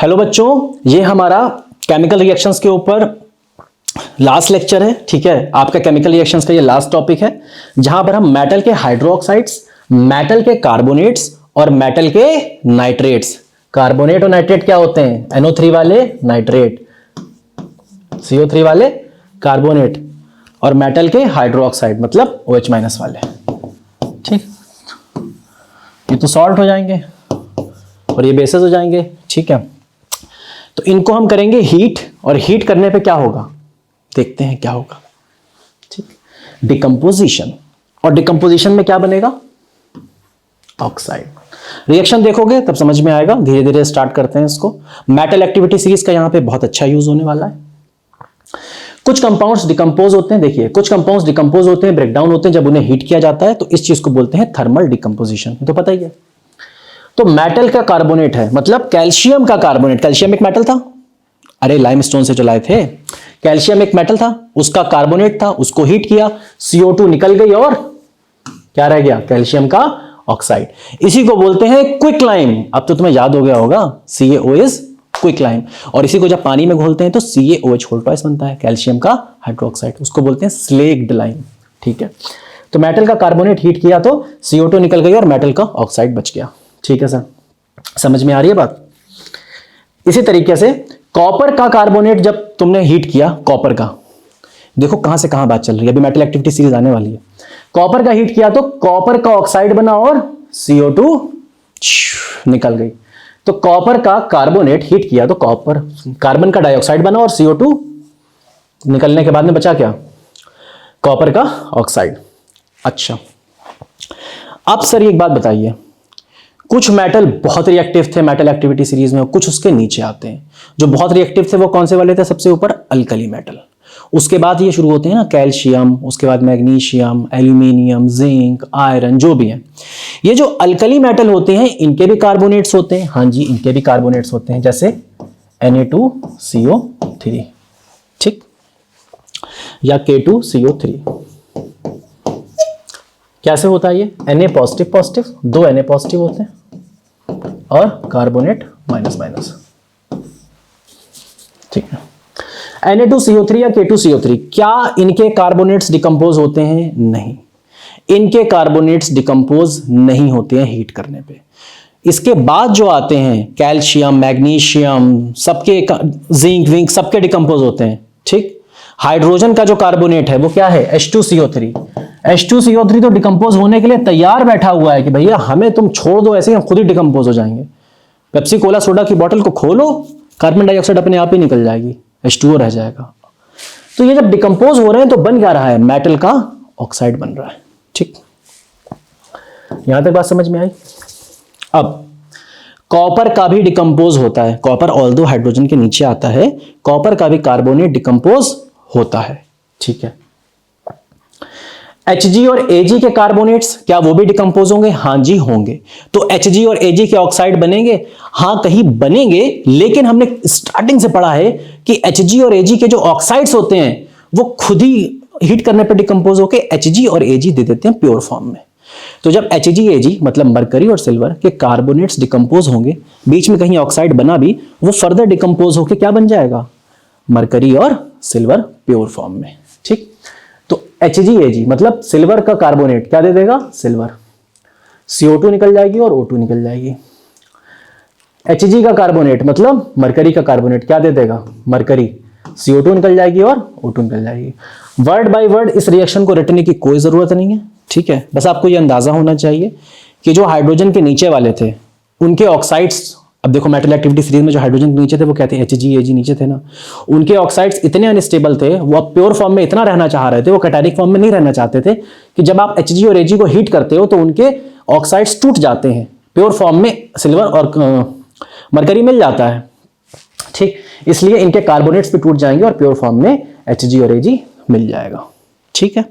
हेलो बच्चों, ये हमारा केमिकल रिएक्शंस के ऊपर लास्ट लेक्चर है। ठीक है, आपका केमिकल रिएक्शंस का ये लास्ट टॉपिक है, जहां पर हम मेटल के हाइड्रोक्साइड्स, मेटल के कार्बोनेट्स और मेटल के नाइट्रेट्स, कार्बोनेट और नाइट्रेट क्या होते हैं, NO3 वाले नाइट्रेट, CO3 वाले कार्बोनेट, और मेटल के हाइड्रोक्साइड मतलब OH- वाले। ठीक, ये तो सॉल्ट हो जाएंगे और ये बेसेस हो जाएंगे। ठीक है, तो इनको हम करेंगे हीट, और हीट करने पे क्या होगा देखते हैं क्या होगा। ठीक, डिकम्पोजिशन, और डिकम्पोजिशन में क्या बनेगा, ऑक्साइड। रिएक्शन देखोगे तब समझ में आएगा, धीरे धीरे स्टार्ट करते हैं इसको। मेटल एक्टिविटी सीरीज का यहां पे बहुत अच्छा यूज होने वाला है। कुछ कंपाउंड्स डिकम्पोज होते हैं, देखिए कुछ कंपाउंड्स डिकम्पोज होते हैं, ब्रेकडाउन होते हैं जब उन्हें हीट किया जाता है, तो इस चीज को बोलते हैं थर्मल डिकम्पोजिशन, तो पता ही है। तो मेटल का कार्बोनेट है, मतलब कैल्शियम का कार्बोनेट, कैल्शियम एक मेटल था, अरे लाइमस्टोन से जो लाए थे, कैल्शियम एक मेटल था, उसका कार्बोनेट था, उसको हीट किया, CO2 निकल गई और क्या रह गया, कैल्शियम का ऑक्साइड। इसी को बोलते हैं क्विक लाइम। अब तो तुम्हें याद हो गया होगा, CaO क्विक लाइम। और इसी को जब पानी में घोलते हैं तो CaOH होल्टॉइस बनता है, कैल्शियम का हाइड्रोक्साइड, उसको बोलते हैं स्लेग्ड लाइम। ठीक है, तो मेटल का कार्बोनेट हीट किया तो CO2 निकल गई और मेटल का ऑक्साइड बच गया। ठीक है सर, समझ में आ रही है बात। इसी तरीके से कॉपर का कार्बोनेट जब तुमने हीट किया, कॉपर का, देखो कहां से कहां बात चल रही है, अभी मेटल एक्टिविटी सीरीज आने वाली है। कॉपर का हीट किया तो कॉपर का ऑक्साइड बना और CO2 निकल गई। तो कॉपर का कार्बोनेट हीट किया तो कॉपर, कार्बन का डाइऑक्साइड बना और CO2 निकलने के बाद में बचा क्या, कॉपर का ऑक्साइड। अच्छा, अब सर एक बात बताइए, कुछ मेटल बहुत रिएक्टिव थे मेटल एक्टिविटी सीरीज में, कुछ उसके नीचे आते हैं। जो बहुत रिएक्टिव थे वो कौन से वाले थे? सबसे ऊपर अल्कली मेटल। उसके बाद ये शुरू होते हैं ना, कैल्शियम, उसके बाद मैग्नीशियम, एल्यूमिनियम, जिंक, आयरन, जो भी है। ये जो अल्कली मेटल होते हैं इनके भी कार्बोनेट्स होते हैं। हाँ जी, इनके भी कार्बोनेट्स होते हैं, जैसे Na2CO3, ठीक, या K2CO3। कैसे होता है ये? Na पॉजिटिव पॉजिटिव, दो Na पॉजिटिव होते हैं और कार्बोनेट माइनस माइनस, ठीक है। Na2CO3 या K2CO3, क्या इनके कार्बोनेट्स डिकम्पोज होते हैं? नहीं, इनके कार्बोनेट्स डिकम्पोज नहीं होते हैं हीट करने पे। इसके बाद जो आते हैं कैल्शियम, मैग्नीशियम, सबके, जिंक विंक सबके डिकम्पोज होते हैं, ठीक। हाइड्रोजन का जो कार्बोनेट है वो क्या है? H2CO3। H2CO3 तो डिकम्पोज होने के लिए तैयार बैठा हुआ है कि भैया हमें तुम छोड़ दो, ऐसे हम खुद ही डिकम्पोज हो जाएंगे। पेप्सी कोला सोडा की बोतल को खोलो, कार्बन डाइऑक्साइड अपने आप ही निकल जाएगी, H2O रह जाएगा। तो ये जब डिकम्पोज हो रहे हैं तो बन क्या रहा है? मेटल का ऑक्साइड बन रहा है, ठीक। यहां तक बात समझ में आई? अब कॉपर का भी डिकम्पोज होता है। कॉपर ऑल्दो हाइड्रोजन के नीचे आता है, कॉपर का भी कार्बोनेट डिकम्पोज होता है, ठीक है। Hg और Ag के कार्बोनेट्स क्या वो भी डिकम्पोज होंगे? हाँ जी होंगे। तो Hg और Ag के ऑक्साइड बनेंगे? हाँ कहीं बनेंगे, लेकिन हमने स्टार्टिंग से पढ़ा है कि Hg और Ag के जो ऑक्साइड्स होते हैं वो खुद ही हीट करने पर डिकम्पोज होकर Hg और Ag दे देते हैं प्योर फॉर्म में। तो जब Hg Ag मतलब मरकरी और सिल्वर के कार्बोनेट्स डिकम्पोज होंगे, बीच में कहीं ऑक्साइड बना भी, वो फर्दर डिकम्पोज होकर क्या बन जाएगा? मरकरी और सिल्वर प्योर फॉर्म में, ठीक। तो Hg Ag मतलब सिल्वर का कार्बोनेट क्या दे देगा? सिल्वर। CO2 निकल जाएगी और O2 निकल जाएगी। Hg का कार्बोनेट मतलब मरकरी का कार्बोनेट क्या दे देगा? मरकरी। CO2 निकल जाएगी और O2 निकल जाएगी। वर्ड बाय वर्ड इस रिएक्शन को रटने की कोई जरूरत नहीं है, ठीक है। बस आपको ये अंदाजा होना चाहिए कि जो हाइड्रोजन के नीचे वाले थे उनके ऑक्साइड्स, अब देखो मेटल एक्टिविटी सीरीज में जो हाइड्रोजन के नीचे थे वो कहते हैं Hg Ag नीचे थे ना, उनके ऑक्साइड्स इतने अनस्टेबल थे, वो अब प्योर फॉर्म में इतना रहना चाह रहे थे, वो कैटायनिक फॉर्म में नहीं रहना चाहते थे, कि जब आप Hg और Ag को हीट करते हो तो उनके ऑक्साइड्स टूट जाते हैं, प्योर फॉर्म में सिल्वर और मरकरी मिल जाता है, ठीक। इसलिए इनके कार्बोनेट्स भी टूट जाएंगे और प्योर फॉर्म में Hg और Ag मिल जाएगा, ठीक है।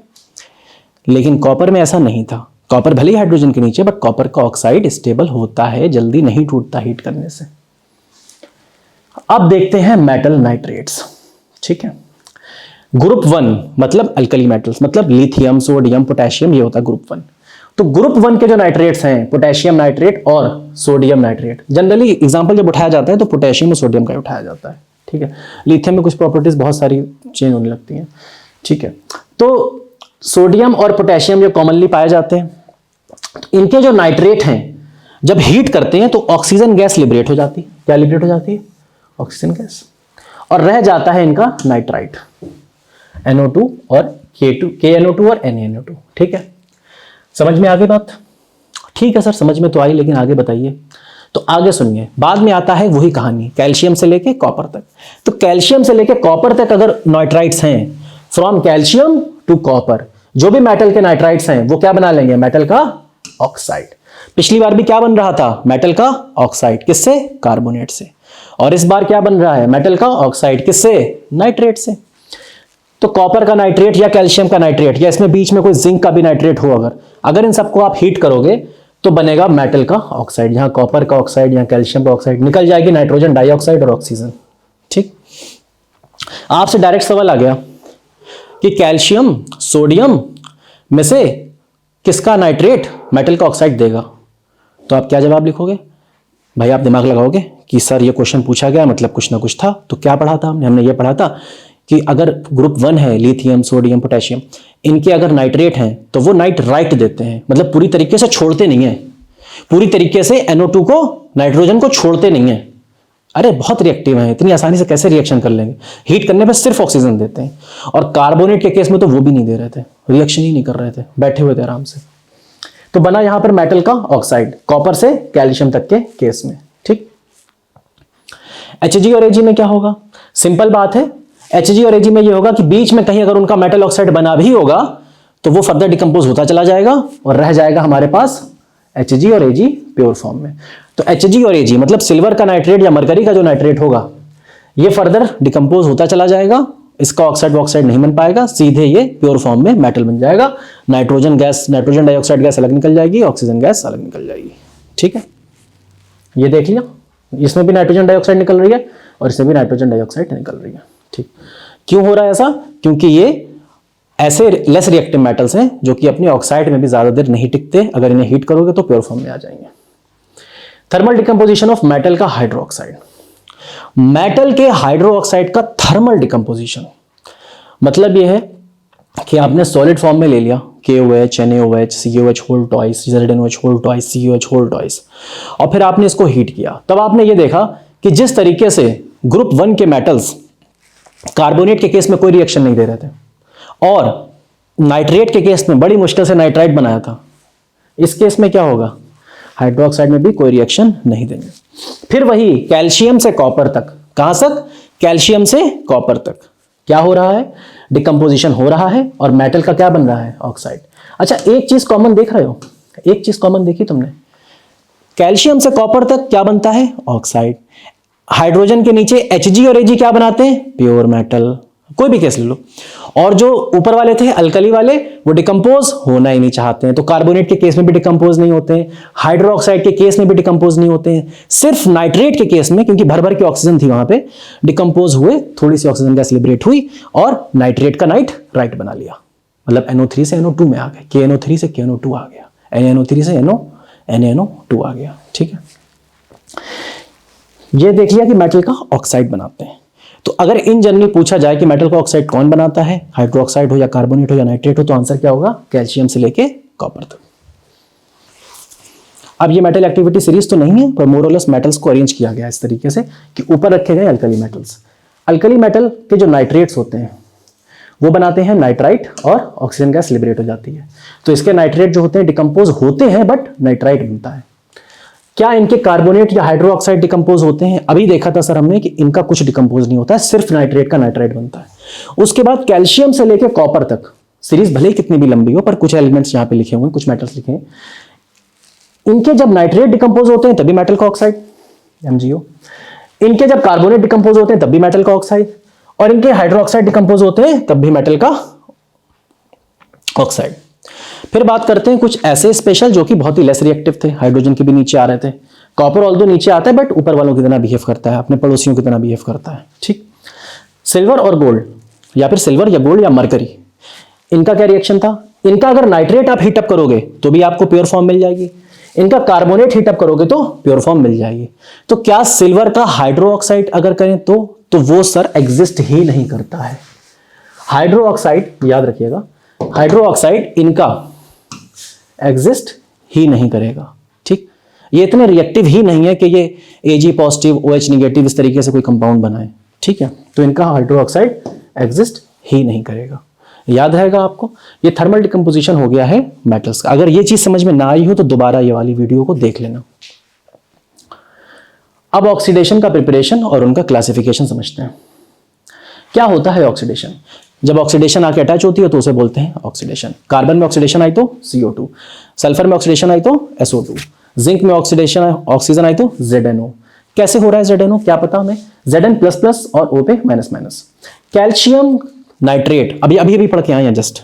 लेकिन कॉपर में ऐसा नहीं था। कॉपर भले ही हाइड्रोजन के नीचे, बट कॉपर का ऑक्साइड स्टेबल होता है, जल्दी नहीं टूटता हीट करने से। अब देखते हैं मेटल नाइट्रेट्स, ठीक है। ग्रुप 1 मतलब अल्कली मेटल्स, मतलब लिथियम, सोडियम, पोटेशियम, ये होता है ग्रुप 1। तो ग्रुप 1 के जो नाइट्रेट्स हैं, पोटेशियम नाइट्रेट और सोडियम नाइट्रेट, जनरली एग्जांपल जब उठाया जाता है तो पोटेशियम और सोडियम का उठाया जाता है, ठीक है। लिथियम में कुछ प्रॉपर्टीज बहुत सारी चेंज होने लगती हैं, ठीक है। तो सोडियम और पोटेशियम जो कॉमनली पाए जाते हैं, इनके जो नाइट्रेट हैं जब हीट करते हैं तो ऑक्सीजन गैस लिबरेट हो जाती है। क्या लिबरेट हो जाती है? ऑक्सीजन गैस, और रह जाता है इनका नाइट्राइट, NO2 और KNO2 और NaNO2, ठीक है। समझ में आ गई बात? ठीक है सर, समझ में तो आई, लेकिन आगे बताइए। तो आगे सुनिए, बाद में आता है वही कहानी, कैल्शियम से लेके कॉपर तक। तो कैल्शियम से लेके कॉपर तक अगर नाइट्राइट्स हैं, फ्रॉम कैल्शियम टू कॉपर, जो भी मेटल के नाइट्राइट्स हैं वो क्या बना लेंगे? मेटल का ऑक्साइड। पिछली बार भी क्या बन रहा था? मेटल का ऑक्साइड। किससे? कार्बोनेट से। और इस बार क्या बन रहा है? मेटल का ऑक्साइड। किससे? नाइट्रेट से। तो कॉपर का नाइट्रेट या कैल्शियम का नाइट्रेट, या इसमें बीच में कोई जिंक का भी नाइट्रेट हो, अगर इन सबको आप हीट करोगे तो बनेगा मेटल का ऑक्साइड। यहां कॉपर का ऑक्साइड, यहां कैल्शियम का ऑक्साइड, निकल जाएगी नाइट्रोजन डाइऑक्साइड और ऑक्सीजन, ठीक। आपसे डायरेक्ट सवाल आ गया कि कैल्शियम सोडियम में से किसका नाइट्रेट मेटल का ऑक्साइड देगा, तो आप क्या जवाब लिखोगे? भाई आप दिमाग लगाओगे कि सर ये क्वेश्चन पूछा गया, मतलब कुछ ना कुछ था। तो क्या पढ़ा था हमने ये पढ़ा था कि अगर ग्रुप 1 है, लिथियम, सोडियम, पोटेशियम, इनके अगर नाइट्रेट हैं तो वो नाइट्राइट देते हैं, मतलब पूरी तरीके से छोड़ते नहीं है, पूरी तरीके से NO2 को, नाइट्रोजन को छोड़ते नहीं है। अरे बहुत रिएक्टिव है, इतनी आसानी से कैसे रिएक्शन कर लेंगे? हीट करने पर सिर्फ ऑक्सीजन देते हैं। और कार्बोनेट के केस में तो वो भी नहीं दे रहे थे, रिएक्शन ही नहीं कर रहे थे, बैठे हुए थे आराम से। तो बना यहां पर मेटल का ऑक्साइड, कॉपर से कैल्शियम तक के केस में, ठीक। Hg और Ag में क्या होगा? सिंपल बात है, Hg और Ag में ये होगा कि बीच में कहीं अगर उनका मेटल ऑक्साइड बना भी होगा तो वो फर्दर डिकम्पोज होता चला जाएगा और रह जाएगा हमारे पास Hg और Ag प्योर फॉर्म में। तो Hg और Ag मतलब सिल्वर का नाइट्रेट या मरकरी का जो नाइट्रेट होगा ये फर्दर डिकम्पोज होता चला जाएगा, इसका ऑक्साइड वॉक्साइड नहीं बन पाएगा, सीधे ये प्योर फॉर्म में मेटल बन जाएगा। Nitrogen gas, nitrogen dioxide gas अलग निकल जाएगी, ऑक्सीजन गैस अलग निकल जाएगी। ठीक है, ये देख लिया, इसमें भी नाइट्रोजन डाइऑक्साइड निकल रही है और इसमें भी नाइट्रोजन डाइऑक्साइड निकल रही है। ठीक, क्यों हो रहा है ऐसा? क्योंकि ये ऐसे लेस रिएक्टिव मेटल्स हैं जो कि अपने ऑक्साइड में भी ज्यादा देर नहीं टिकते, अगर इन्हें हीट करोगे तो प्योर फॉर्म में आ जाएंगे। थर्मल डिकम्पोजिशन ऑफ मेटल का हाइड्रोक्साइड। मेटल के हाइड्रोक्साइड का थर्मल डिकम्पोजिशन मतलब यह है कि आपने सॉलिड फॉर्म में ले लिया KOH, NaOH, COH whole twice, ZnOH whole twice, COH whole twice, और फिर आपने इसको हीट किया। तब आपने ये देखा कि जिस तरीके से ग्रुप 1 के मेटल्स कार्बोनेट के केस में कोई रिएक्शन नहीं दे रहे थे और नाइट्रेट के केस में बड़ी मुश्किल से नाइट्राइट बनाया था, इस केस में क्या होगा? हाइड्रोक्साइड में भी कोई रिएक्शन नहीं देंगे। फिर वही कैल्शियम से कॉपर तक, कहां तक? कैल्शियम से कॉपर तक क्या हो रहा है? डिकम्पोजिशन हो रहा है और मेटल का क्या बन रहा है? ऑक्साइड। अच्छा, एक चीज कॉमन देख रहे हो, एक चीज कॉमन देखी तुमने, कैल्शियम से कॉपर तक क्या बनता है? ऑक्साइड। हाइड्रोजन के नीचे Hg और Ag क्या बनाते हैं? Pure metal. कोई भी केस ले लो। और जो ऊपर वाले थे अल्कली वाले, वो डिकम्पोज होना ही नहीं चाहते हैं, तो कार्बोनेट के केस में भी डिकम्पोज नहीं होते हैं, हाइड्रोक्साइड के केस में भी डिकम्पोज नहीं होते हैं, सिर्फ नाइट्रेट के केस में, क्योंकि भर भर की ऑक्सीजन थी वहां पे, डिकम्पोज हुए, थोड़ी सी ऑक्सीजन गैस लिबरेट हुई और नाइट्रेट का नाइट्राइट बना लिया, मतलब NO3 से NO2 में आ गए, KNO3 से KNO2 आ गया, NaNO3 से NaNO2 आ गया। ठीक है, ये देख लिया कि मेटल का ऑक्साइड बनाते हैं। तो अगर इन जनरली पूछा जाए कि मेटल का ऑक्साइड कौन बनाता है, हाइड्रोक्साइड हो या कार्बोनेट हो या नाइट्रेट हो, तो आंसर क्या होगा? कैल्शियम से लेके कॉपर तक। अब ये मेटल एक्टिविटी सीरीज तो नहीं है, पर मोरलेस मेटल्स को अरेंज किया गया इस तरीके से कि ऊपर रखे गए अल्कली मेटल्स। अल्कली मेटल के जो नाइट्रेट्स होते हैं वो बनाते हैं नाइट्राइट और ऑक्सीजन गैस लिबरेट हो जाती है, तो इसके नाइट्रेट जो होते हैं डिकम्पोज होते हैं बट नाइट्राइट बनता है। क्या इनके कार्बोनेट या हाइड्रोक्साइड डिकम्पोज होते हैं? अभी देखा था सर हमने कि इनका कुछ डिकम्पोज नहीं होता है, सिर्फ नाइट्रेट का नाइट्राइट बनता है। उसके बाद कैल्शियम से लेकर कॉपर तक सीरीज भले ही कितनी भी लंबी हो, पर कुछ एलिमेंट्स यहां पे लिखे हुए हैं, कुछ मेटल्स लिखे हैं, इनके जब नाइट्रेट डिकम्पोज होते हैं तभी मेटल का ऑक्साइड MgO, इनके जब कार्बोनेट डिकम्पोज होते हैं तब भी मेटल का ऑक्साइड, और इनके हाइड्रोक्साइड डिकम्पोज होते हैं तब भी मेटल का ऑक्साइड। फिर बात करते हैं कुछ ऐसे स्पेशल जो कि बहुत ही लेस रिएक्टिव थे, हाइड्रोजन के भी नीचे आ रहे थे। कॉपर ऑल्दो नीचे आता है बट ऊपर वालों की तरह बिहेव करता है, अपने पड़ोसियों की तरह बिहेव करता है। ठीक, सिल्वर और गोल्ड, या फिर सिल्वर या गोल्ड या मरकरी, इनका क्या रिएक्शन था? इनका अगर नाइट्रेट आप हीटअप करोगे तो भी आपको प्योर फॉर्म मिल जाएगी, इनका कार्बोनेट हीटअप करोगे तो प्योर फॉर्म मिल जाएगी। तो क्या सिल्वर का हाइड्रोक्साइड अगर करें तो वो सर एग्जिस्ट ही नहीं करता है। हाइड्रोक्साइड याद रखिएगा, हाइड्रोक्साइड इनका एग्जिस्ट ही नहीं करेगा। ठीक, ये इतने रिएक्टिव ही नहीं है कि ये Ag पॉजिटिव OH निगेटिव इस तरीके से कोई कंपाउंड बनाए। ठीक है, तो इनका हाइड्रोक्साइड एग्जिस्ट ही नहीं करेगा, याद रहेगा आपको। ये थर्मल डिकम्पोजिशन हो गया है मेटल्स का। अगर ये चीज समझ में ना आई हो तो दोबारा ये वाली वीडियो को देख लेना। अब ऑक्सीडेशन का प्रिपरेशन और उनका क्लासिफिकेशन समझते हैं। क्या होता है ऑक्सीडेशन? जब ऑक्सीडेशन आके अटैच होती है तो उसे बोलते हैं ऑक्सीडेशन। कार्बन में ऑक्सीडेशन आई तो CO2, सल्फर में ऑक्सीडेशन आई तो SO2, जिंक में ऑक्सीजन आई तो ZnO। कैसे हो रहा है ZnO? क्या पता हमें? Zn++ और O पे माइनस। कैल्शियम नाइट्रेट, अभी पढ़ के आए हैं जस्ट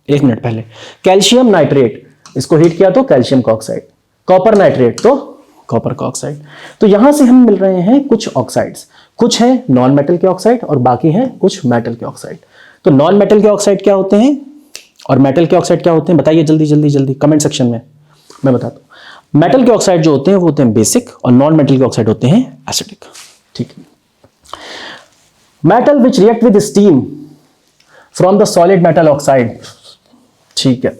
1 मिनट पहले। कैल्शियम नाइट्रेट, इसको हीट किया तो कैल्शियम का ऑक्साइड, कॉपर नाइट्रेट तो कॉपर का ऑक्साइड। तो यहां से हम मिल रहे हैं कुछ ऑक्साइड्स, कुछ है नॉन मेटल के ऑक्साइड और बाकी हैं कुछ मेटल के ऑक्साइड। तो नॉन मेटल के ऑक्साइड क्या होते हैं और मेटल के ऑक्साइड क्या होते हैं? बताइए जल्दी कमेंट सेक्शन में, मैं बताता हूं। मेटल के ऑक्साइड जो होते हैं वो होते हैं बेसिक और नॉन मेटल के ऑक्साइड होते हैं एसिडिक। ठीक है, metal which react with steam from the solid metal oxide. ठीक है,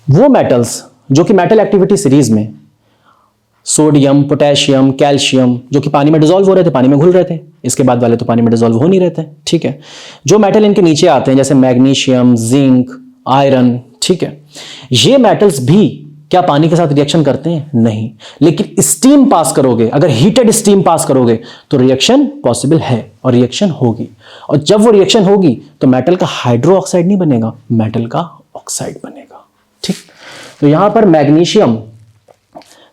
वो मेटल्स जो कि मेटल एक्टिविटी सीरीज में सोडियम, पोटेशियम, कैल्शियम, जो कि पानी में डिसॉल्व हो रहे थे, पानी में घुल रहे थे, इसके बाद वाले तो पानी में डिसॉल्व हो नहीं रहे थे। ठीक है, जो मेटल इनके नीचे आते हैं जैसे मैग्नीशियम, जिंक, आयरन, ठीक है, ये मेटल्स भी क्या पानी के साथ रिएक्शन करते हैं? नहीं। लेकिन स्टीम पास करोगे, अगर हीटेड स्टीम पास करोगे तो रिएक्शन पॉसिबल है और रिएक्शन होगी। और जब वो रिएक्शन होगी तो मेटल का हाइड्रो ऑक्साइड नहीं बनेगा, मेटल का ऑक्साइड बनेगा। ठीक, तो यहां पर मैग्नीशियम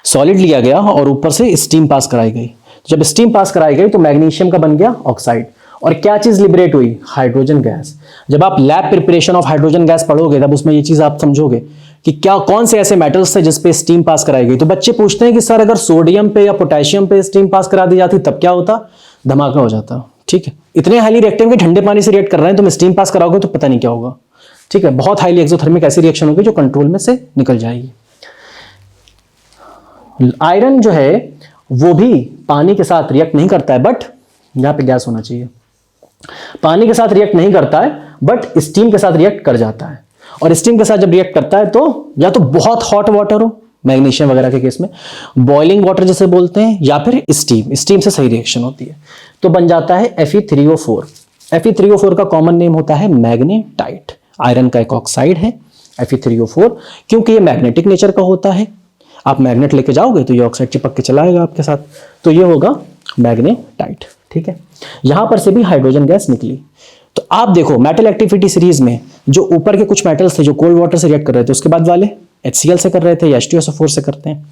सॉलिड लिया गया और ऊपर से स्टीम पास कराई गई। जब स्टीम पास कराई गई तो मैग्नीशियम का बन गया ऑक्साइड। और क्या चीज लिबरेट हुई? Hydrogen gas. जब आप lab preparation of hydrogen gas पढ़ोगे तब उसमें ये चीज आप समझोगे कि क्या कौन से ऐसे मेटल्स थे जिस पे स्टीम पास कराई गई। तो बच्चे पूछते हैं कि सर अगर सोडियम पे या पोटेशियम पे स्टीम पास करा दी जाती तब क्या होता? धमाका हो जाता। ठीक है, इतने हाईली रिएक्टिव कि ठंडे पानी से रिएक्ट कर रहे हैं, तुम स्टीम पास कराओगे तो पता नहीं क्या होगा। ठीक है, बहुत हाईली एक्सोथर्मिक ऐसी रिएक्शन होगी जो कंट्रोल में से निकल जाएगी। आयरन जो है वो भी पानी के साथ रिएक्ट नहीं करता है, बट यहां पे गैस होना चाहिए। पानी के साथ रिएक्ट नहीं करता है बट स्टीम के साथ रिएक्ट कर जाता है। और स्टीम के साथ जब रिएक्ट करता है तो या तो बहुत हॉट वाटर हो, मैग्नीशियम वगैरह के केस में बॉइलिंग वाटर जिसे बोलते हैं, या फिर स्टीम से सही रिएक्शन होती है तो बन जाता है Fe3O4। Fe3O4 का कॉमन नेम होता है मैग्नेटाइट। आयरन का एक ऑक्साइड है Fe3O4, क्योंकि ये मैग्नेटिक नेचर का होता है। आप मैग्नेट लेके जाओगे तो ये ऑक्साइड चिपक के चला आएगा आपके साथ, तो ये होगा मैग्नेटाइट। ठीक है, यहां पर से भी हाइड्रोजन गैस निकली। तो आप देखो मेटल एक्टिविटी सीरीज में जो ऊपर के कुछ मेटल्स थे जो कोल्ड वाटर से रिएक्ट कर रहे थे, उसके बाद वाले HCl से कर रहे थे या H2SO4 से करते हैं,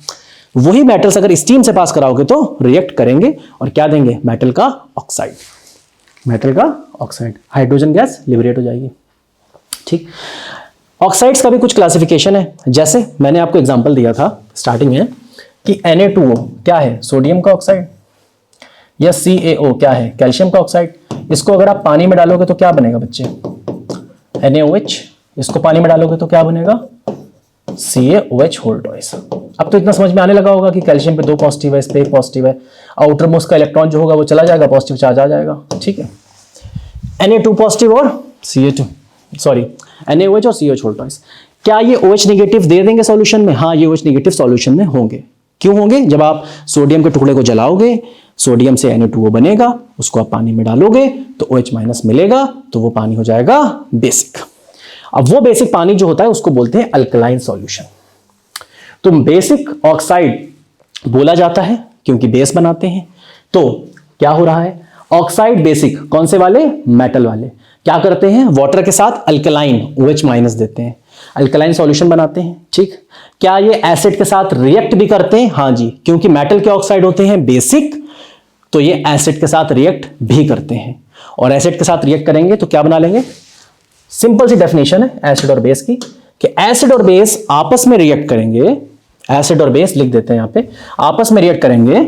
वही मेटल्स अगर स्टीम से पास कराओगे तो रिएक्ट करेंगे और क्या देंगे? मेटल का ऑक्साइड। मेटल का ऑक्साइड, हाइड्रोजन गैस लिबरेट हो जाएगी। ठीक, ऑक्साइड्स का भी कुछ क्लासिफिकेशन है। जैसे मैंने आपको एग्जांपल दिया था स्टार्टिंग में कि Na2O क्या है? सोडियम का ऑक्साइड। या CaO क्या है? कैल्शियम का ऑक्साइड। इसको अगर आप पानी में डालोगे तो क्या बनेगा बच्चे? NaOH। इसको पानी में डालोगे तो क्या बनेगा? CaOH whole twice. अब तो इतना समझ में आने लगा होगा कि कैल्शियम पे 2 पॉजिटिव है, इस पे 1 पॉजिटिव है, आउटर मोस्ट का इलेक्ट्रॉन जो होगा वो चला जाएगा, पॉजिटिव चार्ज आ जाएगा। ठीक है, Na2 पॉजिटिव और NaOH और CaOH होल ट्वाइस। क्या ये OH नेगेटिव दे देंगे सॉल्यूशन में? हाँ, ये OH नेगेटिव सॉल्यूशन में होंगे। क्यों होंगे? जब आप सोडियम के टुकड़े को जलाओगे, सोडियम से Na2O बनेगा, उसको आप पानी में डालोगे तो OH माइनस मिलेगा, तो वो पानी हो जाएगा बेसिक। अब वो बेसिक पानी जो होता है उसको बोलते हैं अल्कलाइन सॉल्यूशन। तो बेसिक ऑक्साइड बोला जाता है क्योंकि बेस बनाते हैं। तो क्या हो रहा है? ऑक्साइड बेसिक कौन से वाले? मेटल वाले क्या करते हैं? वाटर के साथ अल्कलाइन OH माइनस देते हैं, अल्कलाइन सॉल्यूशन बनाते हैं। ठीक, क्या ये एसिड के साथ रिएक्ट भी करते हैं? हाँ जी, क्योंकि मेटल के ऑक्साइड होते हैं बेसिक, तो ये एसिड के साथ रिएक्ट भी करते हैं। और एसिड के साथ रिएक्ट करेंगे तो क्या बना लेंगे? सिंपल सी डेफिनेशन है एसिड और बेस की कि एसिड और बेस आपस में रिएक्ट करेंगे। एसिड और बेस लिख देते हैं यहां पे, आपस में रिएक्ट करेंगे।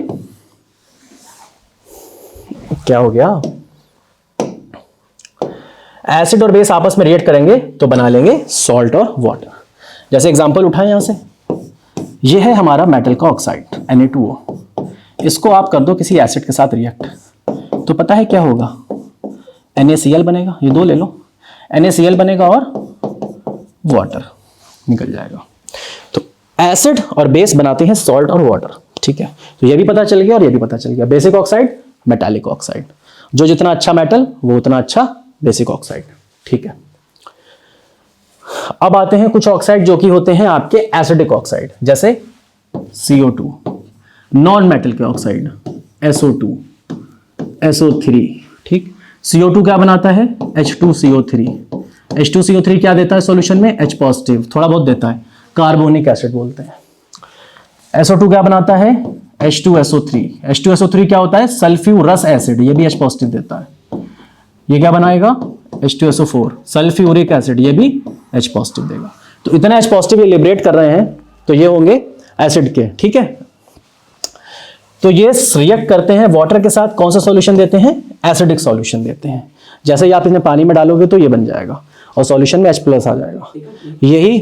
क्या हो गया? एसिड और बेस आपस में रिएक्ट करेंगे तो बना लेंगे सॉल्ट और वाटर। जैसे एग्जांपल उठाएं यहां से, ये है हमारा मेटल का ऑक्साइड Na2O। इसको आप कर दो किसी एसिड के साथ रिएक्ट तो पता है क्या होगा? NaCl बनेगा, ये 2 ले लो, NaCl बनेगा और वाटर निकल जाएगा। तो एसिड और बेस बनाते हैं सॉल्ट और वाटर। ठीक है, तो ये भी पता चल गया और ये भी पता चल गया। बेसिक ऑक्साइड, मेटालिक ऑक्साइड, जो जितना अच्छा मेटल वो उतना अच्छा बेसिक ऑक्साइड। ठीक है, अब आते हैं कुछ ऑक्साइड जो कि होते हैं आपके एसिडिक ऑक्साइड, जैसे CO2, नॉन मेटल के ऑक्साइड SO2, SO3। ठीक, CO2 क्या बनाता है? H2CO3। H2CO3 क्या देता है सॉल्यूशन में? H पॉजिटिव, थोड़ा बहुत देता है, कार्बोनिक एसिड बोलते हैं। SO2 क्या बनाता है? H2SO3। H2SO3 क्या होता है? सल्फ्यूरस एसिड, ये भी H पॉजिटिव देता है। ये क्या बनाएगा? H2SO4, सल्फ्यूरिक एसिड, ये भी H पॉजिटिव देगा। तो इतना H पॉजिटिव ये लिबरेट कर रहे हैं तो ये होंगे एसिड के। ठीक है, तो ये रिएक्ट करते हैं वाटर के साथ, कौन सा सॉल्यूशन देते हैं? एसिडिक सॉल्यूशन देते हैं। जैसे ही आप इन्हें पानी में डालोगे तो ये बन जाएगा और सॉल्यूशन में H+ आ जाएगा। यही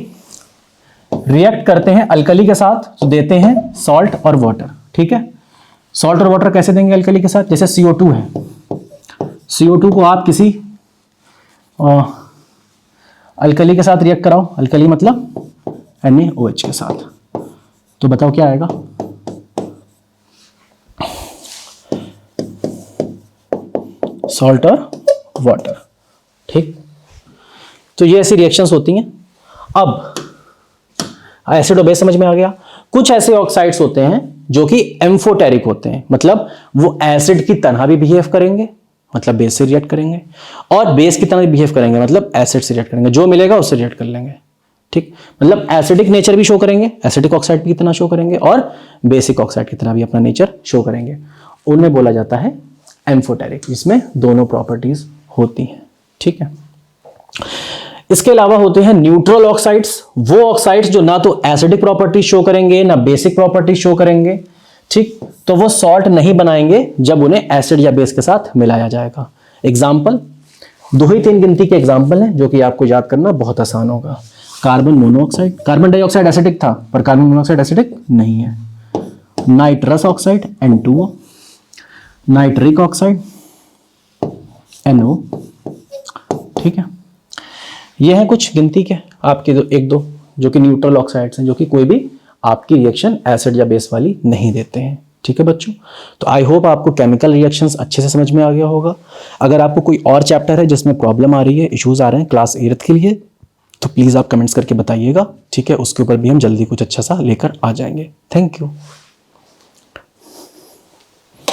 रिएक्ट करते हैं अल्कली के साथ तो देते हैं सॉल्ट और वाटर। ठीक है, सॉल्ट और वाटर कैसे देंगे अल्कली के साथ? जैसे CO2 है, CO2 को आप किसी अल्कली के साथ रिएक्ट कराओ, अल्कली मतलब NaOH के साथ, तो बताओ क्या आएगा? सॉल्ट और वाटर। ठीक, तो ये ऐसी रिएक्शंस होती हैं। अब एसिड और बेस समझ में आ गया। कुछ ऐसे ऑक्साइड्स होते हैं जो कि एम्फोटेरिक होते हैं, मतलब वो एसिड की तरह भी बिहेव करेंगे, मतलब बेस से रिएक्ट करेंगे, और बेस की तरह भी बिहेव करेंगे, मतलब एसिड से रिएक्ट करेंगे, जो मिलेगा उससे रिएक्ट कर लेंगे। ठीक, मतलब एसिडिक नेचर भी शो करेंगे, एसिडिक ऑक्साइड की तरह शो करेंगे, और बेसिक ऑक्साइड की तरह भी अपना नेचर शो करेंगे। उनमें बोला जाता है एम्फोटेरिक, जिसमें दोनों प्रॉपर्टीज होती हैं। ठीक है, इसके अलावा होते हैं न्यूट्रल ऑक्साइड्स, वो ऑक्साइड्स जो ना तो एसिडिक प्रॉपर्टी शो करेंगे ना बेसिक प्रॉपर्टी शो करेंगे। ठीक, तो वो सॉल्ट नहीं बनाएंगे जब उन्हें एसिड या बेस के साथ मिलाया जाएगा। एग्जाम्पल 2 ही 3 गिनती के एग्जाम्पल हैं जो कि आपको याद करना बहुत आसान होगा। Carbon monoxide, carbon dioxide acidic था पर कार्बन मोनोऑक्साइड एसिडिक नहीं है। Nitrous oxide N2O, nitric oxide NO। ठीक है, ये हैं कुछ गिनती के आपके एक दो जो कि न्यूट्रल ऑक्साइड्स हैं, जो कि कोई भी आपकी रिएक्शन एसिड या बेस वाली नहीं देते हैं। ठीक है बच्चों, तो आई होप आपको केमिकल रिएक्शंस अच्छे से समझ में आ गया होगा। अगर आपको कोई और चैप्टर है जिसमें प्रॉब्लम आ रही है, इश्यूज आ रहे हैं क्लास 8th के लिए, तो प्लीज़ आप कमेंट्स करके बताइएगा। ठीक है, उसके ऊपर भी हम जल्दी कुछ अच्छा सा लेकर आ जाएंगे। Thank you.